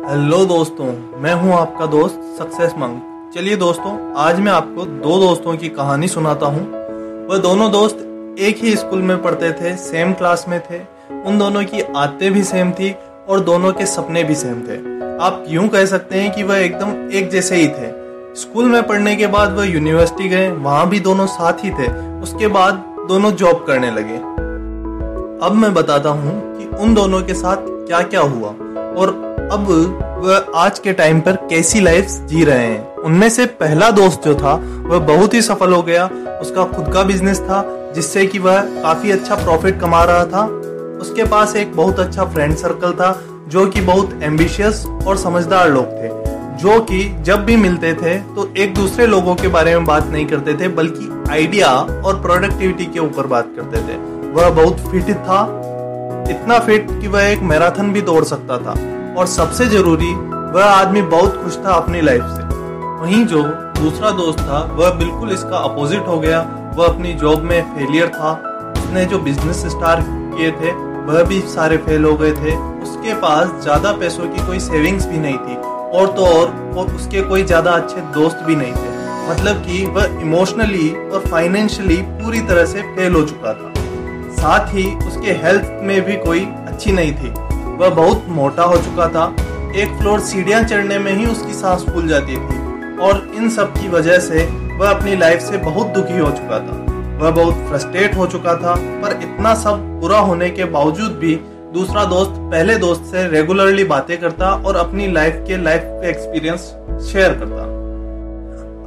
Hello दोस्तों, मैं हूं आपका दोस्त सक्सेस मंक। चलिए दोस्तों, आज मैं आपको दो दोस्तों की कहानी सुनाता हूं। वह दोनों दोस्त एक ही स्कूल में पढ़ते थे, सेम क्लास में थे। उन दोनों की आदतें भी सेम थी और दोनों के सपने भी सेम थे। आप यूं कह सकते हैं कि वह एकदम एक जैसे ही थे। स्कूल में पढ़ने के बाद वह यूनिवर्सिटी गए, वहां भी दोनों साथ ही थे। उसके बाद दोनों जॉब करने लगे। अब मैं बताता हूं कि उन दोनों के साथ क्या क्या हुआ और अब वह आज के टाइम पर कैसी लाइफ जी रहे हैं। उनमें से पहला दोस्त जो था वह बहुत ही सफल हो गया। उसका खुद का बिजनेस था जिससे कि वह काफी अच्छा प्रॉफिट कमा रहा था। उसके पास एक बहुत अच्छा फ्रेंड सर्कल था जो कि बहुत एम्बिशियस और समझदार लोग थे, जो कि जब भी मिलते थे तो एक दूसरे लोगों के बारे में बात नहीं करते थे बल्कि आइडिया और प्रोडक्टिविटी के ऊपर बात करते थे। वह बहुत फिट था, इतना फिट कि वह एक मैराथन भी दौड़ सकता था। और सबसे जरूरी, वह आदमी बहुत खुश था अपनी लाइफ से। वहीं जो दूसरा दोस्त था वह बिल्कुल इसका अपोजिट हो गया। वह अपनी जॉब में फेलियर था। उसने जो बिजनेस स्टार्ट किए थे वह भी सारे फेल हो गए थे। उसके पास ज्यादा पैसों की कोई सेविंग्स भी नहीं थी और तो और उसके कोई ज्यादा अच्छे दोस्त भी नहीं थे। मतलब कि वह इमोशनली और फाइनेंशियली पूरी तरह से फेल हो चुका था। साथ ही उसके हेल्थ में भी कोई अच्छी नहीं थी। वह बहुत मोटा हो चुका था। एक फ्लोर सीढ़ियां चढ़ने में ही उसकी सांस फूल जाती थी और इन सब की वजह से वह अपनी लाइफ से बहुत दुखी हो चुका था। वह बहुत फ्रस्ट्रेट हो चुका था। पर इतना सब बुरा होने के बावजूद भी दूसरा दोस्त पहले दोस्त से रेगुलरली बातें करता और अपनी लाइफ के एक्सपीरियंस शेयर करता।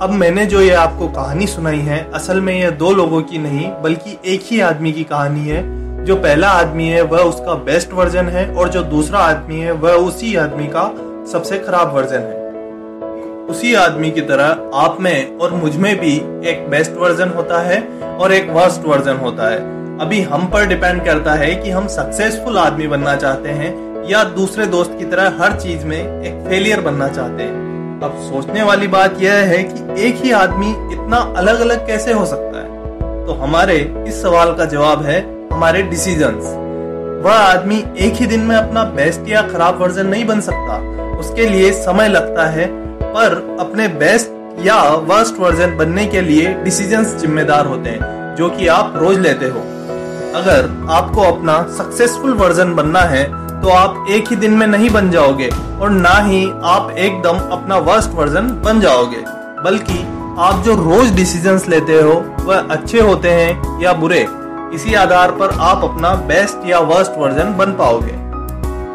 अब मैंने जो ये आपको कहानी सुनाई है, असल में ये दो लोगों की नहीं बल्कि एक ही आदमी की कहानी है। जो पहला आदमी है वह उसका बेस्ट वर्जन है और जो दूसरा आदमी है वह उसी आदमी का सबसे खराब वर्जन है। उसी आदमी की तरह आप में और मुझ में भी एक बेस्ट वर्जन होता है और एक वर्स्ट वर्जन होता है। अभी हम पर डिपेंड करता है कि हम सक्सेसफुल आदमी बनना चाहते हैं या दूसरे दोस्त की तरह हर चीज में एक फेलियर बनना चाहते हैं। अब सोचने वाली बात यह है कि एक ही आदमी इतना अलग अलग कैसे हो सकता है। तो हमारे इस सवाल का जवाब है हमारे डिसीजंस। वह आदमी एक ही दिन में अपना बेस्ट या खराब वर्जन नहीं बन सकता। उसके लिए समय लगता है, पर अपने बेस्ट या वर्स्ट वर्जन बनने के लिए डिसीजंस जिम्मेदार होते हैं जो कि आप रोज लेते हो। अगर आपको अपना सक्सेसफुल वर्जन बनना है तो आप एक ही दिन में नहीं बन जाओगे और ना ही आप एकदम अपना वर्स्ट वर्जन बन जाओगे, बल्कि आप जो रोज डिसीजंस लेते हो वह अच्छे होते हैं या बुरे, इसी आधार पर आप अपना बेस्ट या वर्स्ट वर्जन बन पाओगे।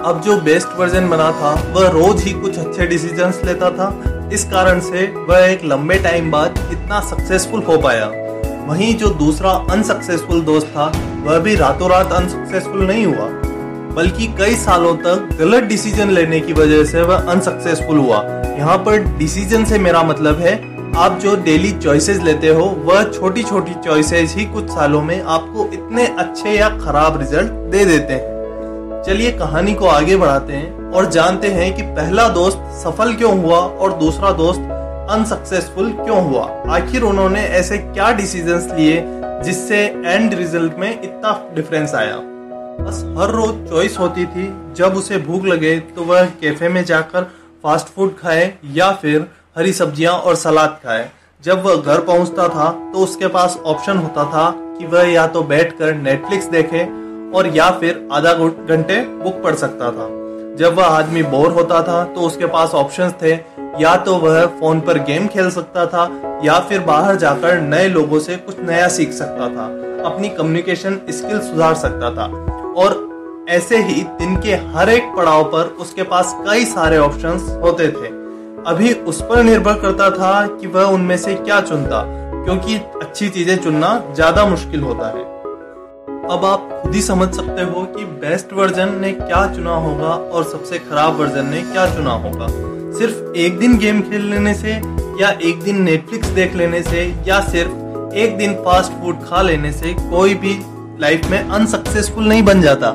अब जो बेस्ट वर्जन बना था वह रोज ही कुछ अच्छे डिसीजंस लेता था। इस कारण से वह एक लंबे टाइम बाद इतना सक्सेसफुल हो पाया। वहीं जो दूसरा अनसक्सेसफुल दोस्त था वह भी रातों रात अनसक्सेसफुल नहीं हुआ, बल्कि कई सालों तक गलत डिसीजन लेने की वजह से वह अनसक्सेसफुल हुआ। यहाँ पर डिसीजन से मेरा मतलब है आप जो डेली चॉइसेस लेते हो वह छोटी छोटी चॉइसेस ही कुछ सालों में आपको इतने अच्छे या खराब रिजल्ट दे देते हैं। चलिए कहानी को आगे बढ़ाते हैं और जानते हैं कि पहला दोस्त सफल क्यों हुआ और दूसरा दोस्त अनसक्सेसफुल क्यों हुआ। आखिर उन्होंने ऐसे क्या डिसीजंस लिए जिससे एंड रिजल्ट में इतना डिफरेंस आया। बस हर रोज चॉइस होती थी। जब उसे भूख लगे तो वह कैफे में जाकर फास्ट फूड खाए या फिर हरी सब्जियां और सलाद खाए। जब वह घर पहुंचता था तो उसके पास ऑप्शन होता था कि वह या तो बैठकर नेटफ्लिक्स देखे और या फिर आधा घंटे बुक पढ़ सकता था। जब वह आदमी बोर होता था तो उसके पास ऑप्शंस थे, या तो वह फोन पर गेम खेल सकता था या फिर बाहर जाकर नए लोगों से कुछ नया सीख सकता था, अपनी कम्युनिकेशन स्किल सुधार सकता था। और ऐसे ही दिन के हर एक पड़ाव पर उसके पास कई सारे ऑप्शंस होते थे। अभी उस पर निर्भर करता था कि वह उनमें से क्या चुनता, क्योंकि अच्छी चीजें चुनना ज्यादा मुश्किल होता है। अब आप खुद ही समझ सकते हो कि बेस्ट वर्जन ने क्या चुना होगा और सबसे खराब वर्जन ने क्या चुना होगा। सिर्फ एक दिन गेम खेल लेने से या एक दिन नेटफ्लिक्स देख लेने से या सिर्फ एक दिन फास्ट फूड खा लेने से कोई भी लाइफ में अनसक्सेसफुल नहीं बन जाता।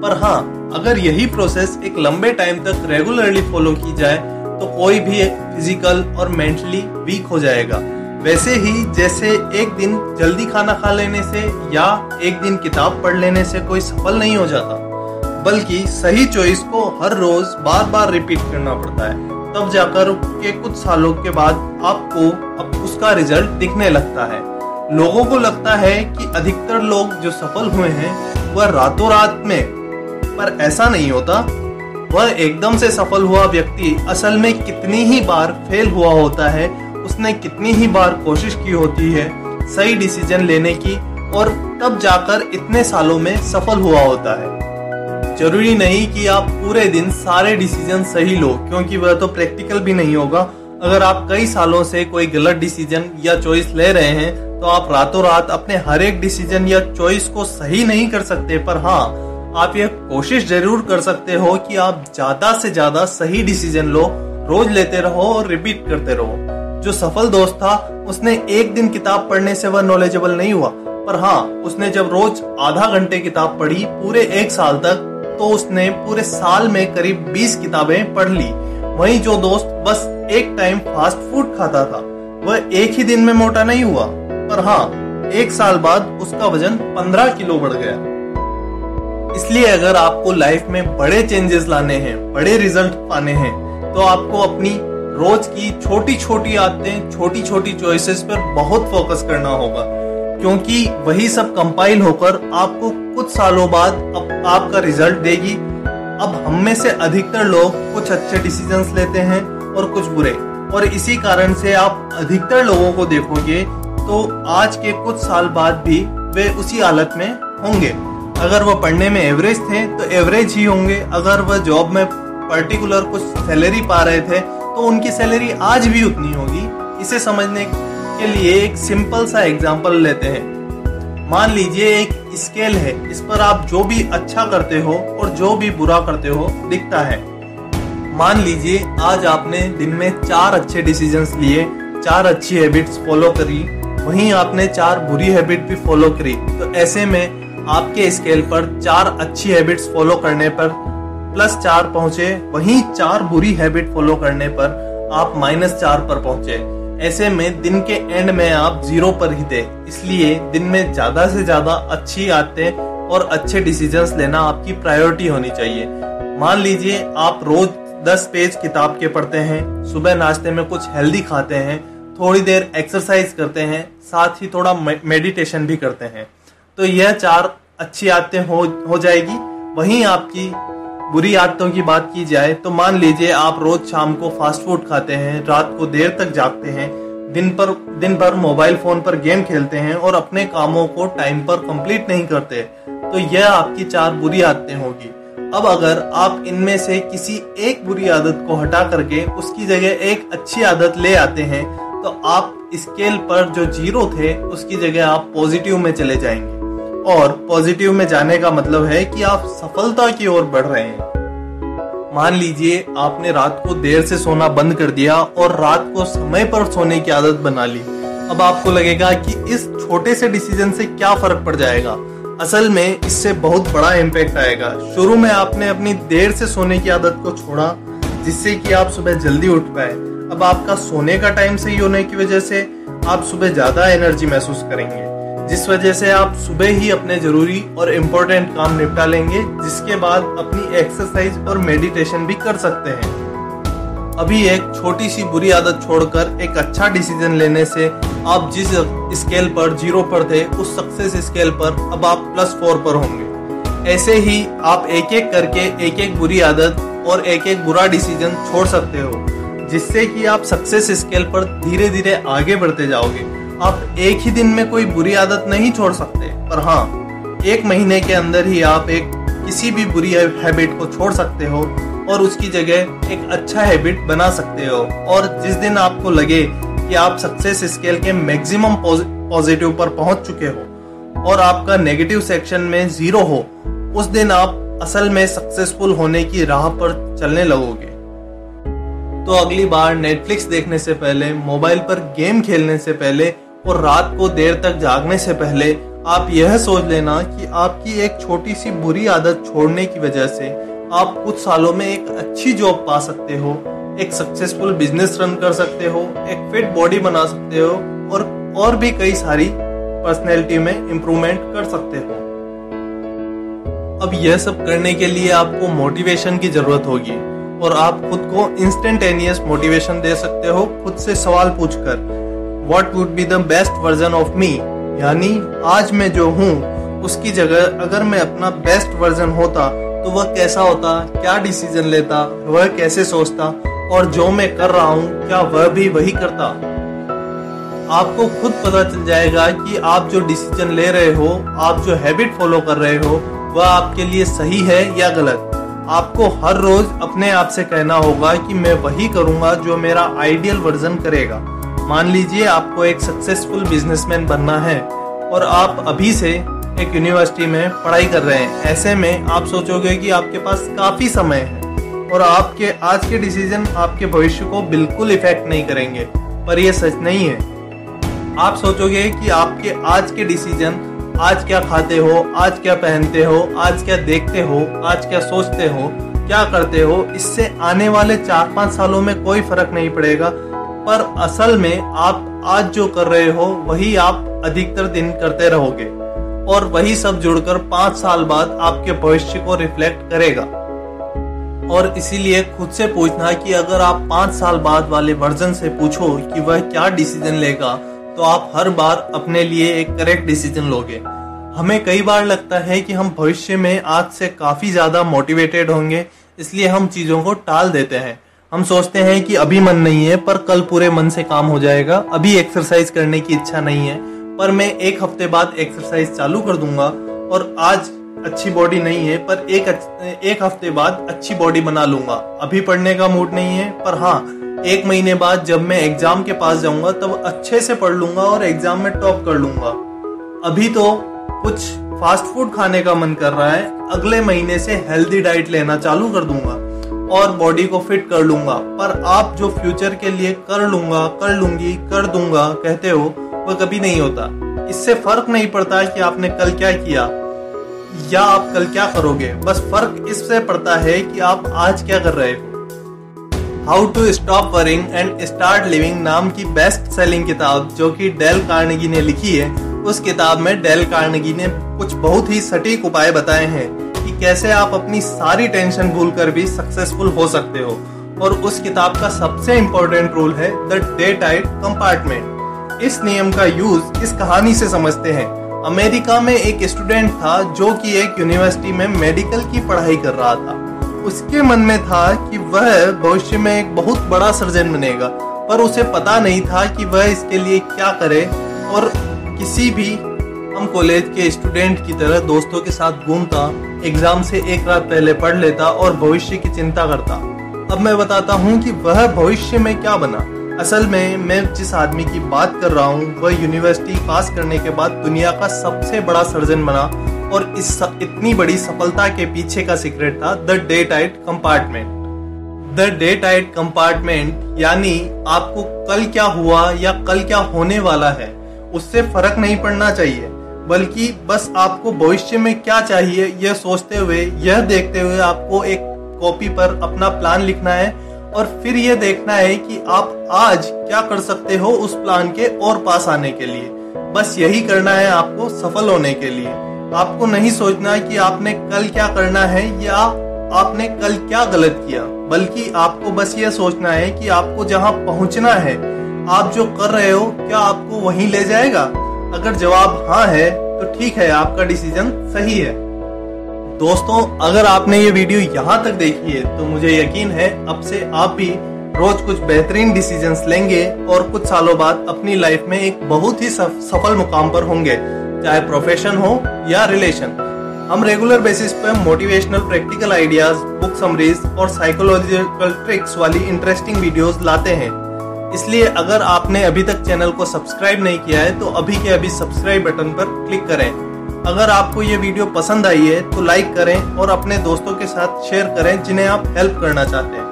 पर हाँ, अगर यही प्रोसेस एक लंबे टाइम तक रेगुलरली फॉलो की जाए तो कोई भी फिजिकल और मेंटली वीक हो जाएगा। वैसे ही जैसे एक दिन जल्दी खाना खा लेने से या एक दिन किताब पढ़ लेने से कोई सफल नहीं हो जाता, बल्कि सही चॉइस को हर रोज बार बार रिपीट करना पड़ता है। तब जाकर के कुछ सालों के बाद आपको अब उसका रिजल्ट दिखने लगता है। लोगों को लगता है कि अधिकतर लोग जो सफल हुए हैं वह रातों रात में, पर ऐसा नहीं होता। वह एकदम से सफल हुआ व्यक्ति असल में कितनी ही बार फेल हुआ होता है, उसने कितनी ही बार कोशिश की होती है सही डिसीजन लेने की, और तब जाकर इतने सालों में सफल हुआ होता है। जरूरी नहीं कि आप पूरे दिन सारे डिसीजन सही लो, क्योंकि वह तो प्रैक्टिकल भी नहीं होगा। अगर आप कई सालों से कोई गलत डिसीजन या चॉइस ले रहे हैं तो आप रातों रात अपने हर एक डिसीजन या चॉइस को सही नहीं कर सकते, पर हाँ, आप यह कोशिश जरूर कर सकते हो कि आप ज्यादा से ज्यादा सही डिसीजन लो, रोज लेते रहो और रिपीट करते रहो। जो सफल दोस्त था उसने एक दिन किताब पढ़ने से वह नॉलेजेबल नहीं हुआ, पर हाँ, उसने जब रोज आधा घंटे किताब पढ़ी पूरे एक साल तक, तो उसने पूरे साल में करीब 20 किताबें पढ़ ली। वहीं जो दोस्त बस एक टाइम फास्ट फूड खाता था वह एक ही दिन में मोटा नहीं हुआ, पर हाँ, एक साल बाद उसका वजन 15 किलो बढ़ गया। इसलिए अगर आपको लाइफ में बड़े चेंजेस लाने हैं, बड़े रिजल्ट पाने हैं, तो आपको अपनी रोज की छोटी छोटी आदतें, छोटी छोटी चॉइसेस पर बहुत फोकस करना होगा, क्योंकि वही सब कंपाइल होकर आपको कुछ सालों बाद आपका रिजल्ट देगी। अब हम में से अधिकतर लोग कुछ अच्छे डिसीजंस लेते हैं और कुछ बुरे, और इसी कारण से आप अधिकतर लोगों को देखोगे तो आज के कुछ साल बाद भी वे उसी हालत में होंगे। अगर वह पढ़ने में एवरेज थे तो एवरेज ही होंगे। अगर वह जॉब में पर्टिकुलर कुछ सैलरी पा रहे थे तो उनकी सैलरी आज भी उतनी होगी। इसे समझने के लिए एक सिंपल सा एग्जांपल लेते हैं। मान लीजिए एक स्केल है, इस पर आप जो भी अच्छा करते हो और जो भी बुरा करते हो दिखता है। मान लीजिए आज आपने दिन में 4 अच्छे डिसीजंस लिए, 4 अच्छी हैबिट्स फॉलो करी, वहीं आपने 4 बुरी हैबिट भी फॉलो करी, तो ऐसे में आपके स्केल पर 4 अच्छी हैबिट्स फॉलो करने पर +4 पहुंचे, वहीं 4 बुरी हैबिट फॉलो करने पर आप -4 पर पहुंचे। ऐसे में दिन के एंड में आप 0 पर ही थे। इसलिए दिन में ज्यादा से ज्यादा अच्छी आदतें और अच्छे डिसीजंस लेना आपकी प्रायोरिटी होनी चाहिए। मान लीजिए आप रोज 10 पेज किताब के पढ़ते हैं, सुबह नाश्ते में कुछ हेल्दी खाते हैं, थोड़ी देर एक्सरसाइज करते हैं, साथ ही थोड़ा मेडिटेशन भी करते हैं, तो यह 4 अच्छी आदतें हो जाएगी। वहीं आपकी बुरी आदतों की बात की जाए तो मान लीजिए आप रोज शाम को फास्ट फूड खाते हैं, रात को देर तक जागते हैं, दिन भर मोबाइल फोन पर गेम खेलते हैं और अपने कामों को टाइम पर कंप्लीट नहीं करते, तो यह आपकी 4 बुरी आदतें होगी। अब अगर आप इनमें से किसी एक बुरी आदत को हटा करके उसकी जगह एक अच्छी आदत ले आते हैं, तो आप स्केल पर जो 0 थे उसकी जगह आप पॉजिटिव में चले जाएंगे। और पॉजिटिव में जाने का मतलब है कि आप सफलता की ओर बढ़ रहे हैं। मान लीजिए आपने रात को देर से सोना बंद कर दिया और रात को समय पर सोने की आदत बना ली। अब आपको लगेगा कि इस छोटे से डिसीजन से क्या फर्क पड़ जाएगा। असल में इससे बहुत बड़ा इम्पैक्ट आएगा। शुरू में आपने अपनी देर से सोने की आदत को छोड़ा, जिससे कि आप सुबह जल्दी उठ पाए। अब आपका सोने का टाइम सही होने की वजह से आप सुबह ज्यादा एनर्जी महसूस करेंगे, जिस वजह से आप सुबह ही अपने जरूरी और इम्पोर्टेंट काम निपटा लेंगे, जिसके बाद अपनी एक्सरसाइज और मेडिटेशन भी कर सकते हैं। अभी एक छोटी सी बुरी आदत छोड़कर एक अच्छा डिसीजन लेने से आप जिस स्केल पर 0 पर थे उस सक्सेस स्केल पर अब आप +4 पर होंगे। ऐसे ही आप एक एक करके एक एक बुरी आदत और एक एक बुरा डिसीजन छोड़ सकते हो, जिससे कि आप सक्सेस स्केल पर धीरे धीरे आगे बढ़ते जाओगे। आप एक ही दिन में कोई बुरी आदत नहीं छोड़ सकते, पर हाँ, 1 महीने के अंदर ही आप किसी भी बुरी हैबिट को छोड़ सकते हो और उसकी जगह एक अच्छा हैबिट बना सकते हो। और जिस दिन आपको लगे कि आप सक्सेस स्केल के मैक्सिमम पॉजिटिव पर पहुंच चुके हो और आपका नेगेटिव सेक्शन में 0 हो, उस दिन आप असल में सक्सेसफुल होने की राह पर चलने लगोगे। तो अगली बार नेटफ्लिक्स देखने से पहले, मोबाइल पर गेम खेलने से पहले और रात को देर तक जागने से पहले आप यह सोच लेना कि आपकी एक छोटी सी बुरी आदत छोड़ने की वजह से आप कुछ सालों में एक अच्छी जॉब पा सकते हो, एक सक्सेसफुल बिजनेस रन कर सकते हो, एक फिट बॉडी बना सकते हो और भी कई सारी पर्सनैलिटी में इम्प्रूवमेंट कर सकते हो। अब यह सब करने के लिए आपको मोटिवेशन की जरूरत होगी और आप खुद को इंस्टेंटेनियस मोटिवेशन दे सकते हो खुद से सवाल पूछकर। What would be the best version of me, यानी आज मैं जो हूँ उसकी जगह अगर मैं अपना बेस्ट वर्जन होता तो वह कैसा होता, क्या डिसीजन लेता, वह कैसे सोचता और जो मैं कर रहा हूँ क्या वह भी वही करता। आपको खुद पता चल जाएगा कि आप जो डिसीजन ले रहे हो, आप जो हैबिट फॉलो कर रहे हो वह आपके लिए सही है या गलत। आपको हर रोज अपने आप से कहना होगा कि मैं वही करूंगा जो मेरा आइडियल वर्जन करेगा। मान लीजिए आपको एक सक्सेसफुल बिजनेसमैन बनना है और आप अभी से एक यूनिवर्सिटी में पढ़ाई कर रहे हैं। ऐसे में आप सोचोगे कि आपके पास काफी समय है और आपके आज के डिसीजन आपके भविष्य को बिल्कुल इफेक्ट नहीं करेंगे, पर यह सच नहीं है। आप सोचोगे कि आपके आज के डिसीजन, आज क्या खाते हो, आज क्या पहनते हो, आज क्या देखते हो, आज क्या सोचते हो, क्या करते हो, इससे आने वाले 4-5 सालों में कोई फर्क नहीं पड़ेगा। पर असल में आप आज जो कर रहे हो वही आप अधिकतर दिन करते रहोगे और वही सब जुड़कर 5 साल बाद आपके भविष्य को रिफ्लेक्ट करेगा। और इसीलिए खुद से पूछना कि अगर आप 5 साल बाद वाले वर्जन से पूछो कि वह क्या डिसीजन लेगा तो आप हर बार अपने लिए एक करेक्ट डिसीजन लोगे। हमें कई बार लगता है कि हम भविष्य में आज से काफी ज्यादा मोटिवेटेड होंगे, इसलिए हम चीजों को टाल देते हैं। हम सोचते हैं कि अभी मन नहीं है पर कल पूरे मन से काम हो जाएगा, अभी एक्सरसाइज करने की इच्छा नहीं है पर मैं 1 हफ्ते बाद एक्सरसाइज चालू कर दूंगा, और आज अच्छी बॉडी नहीं है पर एक हफ्ते बाद अच्छी बॉडी बना लूंगा। अभी पढ़ने का मूड नहीं है पर हाँ 1 महीने बाद जब मैं एग्जाम के पास जाऊंगा तब अच्छे से पढ़ लूंगा और एग्जाम में टॉप कर लूंगा। अभी तो कुछ फास्ट फूड खाने का मन कर रहा है, अगले महीने से हेल्दी डाइट लेना चालू कर दूंगा और बॉडी को फिट कर लूंगा। पर आप जो फ्यूचर के लिए कर लूंगा, कर लूंगी, कर दूंगा कहते हो वह कभी नहीं होता। इससे फर्क नहीं पड़ता कि आपने कल क्या किया या आप कल क्या करोगे, बस फर्क इससे पड़ता है कि आप आज क्या कर रहे हो। How to stop worrying and start living नाम की बेस्ट सेलिंग किताब जो कि डेल कार्नेगी ने लिखी है, उस किताब में डेल कार्नेगी ने कुछ बहुत ही सटीक उपाय बताए हैं कि कैसे आप अपनी सारी टेंशन भूलकर भी सक्सेसफुल हो सकते हो। और उस किताब का सबसे इंपॉर्टेंट रूल है द डे टाइट कंपार्टमेंट। इस नियम का यूज इस कहानी से समझते हैं। अमेरिका में एक स्टूडेंट था जो कि एक यूनिवर्सिटी में मेडिकल की पढ़ाई कर रहा था। उसके मन में था कि वह भविष्य में एक बहुत बड़ा सर्जन बनेगा, पर उसे पता नहीं था कि वह इसके लिए क्या करे। और किसी भी हम कॉलेज के स्टूडेंट की तरह दोस्तों के साथ घूमता, एग्जाम से 1 रात पहले पढ़ लेता और भविष्य की चिंता करता। अब मैं बताता हूँ कि वह भविष्य में क्या बना। असल में मैं जिस आदमी की बात कर रहा हूँ वह यूनिवर्सिटी पास करने के बाद दुनिया का सबसे बड़ा सर्जन बना, और इस इतनी बड़ी सफलता के पीछे का सीक्रेट था the day tight compartment. The day tight compartment यानी आपको कल क्या हुआ या कल क्या होने वाला है उससे फर्क नहीं पड़ना चाहिए, बल्कि बस आपको भविष्य में क्या चाहिए यह सोचते हुए, यह देखते हुए आपको एक कॉपी पर अपना प्लान लिखना है और फिर यह देखना है कि आप आज क्या कर सकते हो उस प्लान के और पास आने के लिए। बस यही करना है आपको सफल होने के लिए। आपको नहीं सोचना कि आपने कल क्या करना है या आपने कल क्या गलत किया, बल्कि आपको बस यह सोचना है कि आपको जहां पहुंचना है, आप जो कर रहे हो क्या आपको वहीं ले जाएगा। अगर जवाब हाँ है तो ठीक है, आपका डिसीजन सही है। दोस्तों, अगर आपने ये वीडियो यहाँ तक देखी है तो मुझे यकीन है अब से आप भी रोज कुछ बेहतरीन डिसीजंस लेंगे और कुछ सालों बाद अपनी लाइफ में एक बहुत ही सफल मुकाम पर होंगे, चाहे प्रोफेशन हो या रिलेशन। हम रेगुलर बेसिस पर motivational practical ideas, book summaries और साइकोलॉजिकल ट्रिक्स वाली इंटरेस्टिंग वीडियोस लाते हैं। इसलिए अगर आपने अभी तक चैनल को सब्सक्राइब नहीं किया है तो अभी के अभी सब्सक्राइब बटन पर क्लिक करें। अगर आपको ये वीडियो पसंद आई है तो लाइक करें और अपने दोस्तों के साथ शेयर करें जिन्हें आप हेल्प करना चाहते हैं।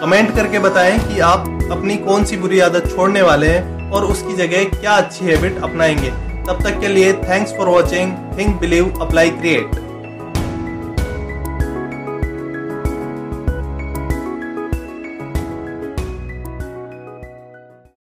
कमेंट करके बताएं कि आप अपनी कौन सी बुरी आदत छोड़ने वाले हैं और उसकी जगह क्या अच्छी हैबिट अपनाएंगे। तब तक के लिए thanks for watching. Think, believe, apply, create.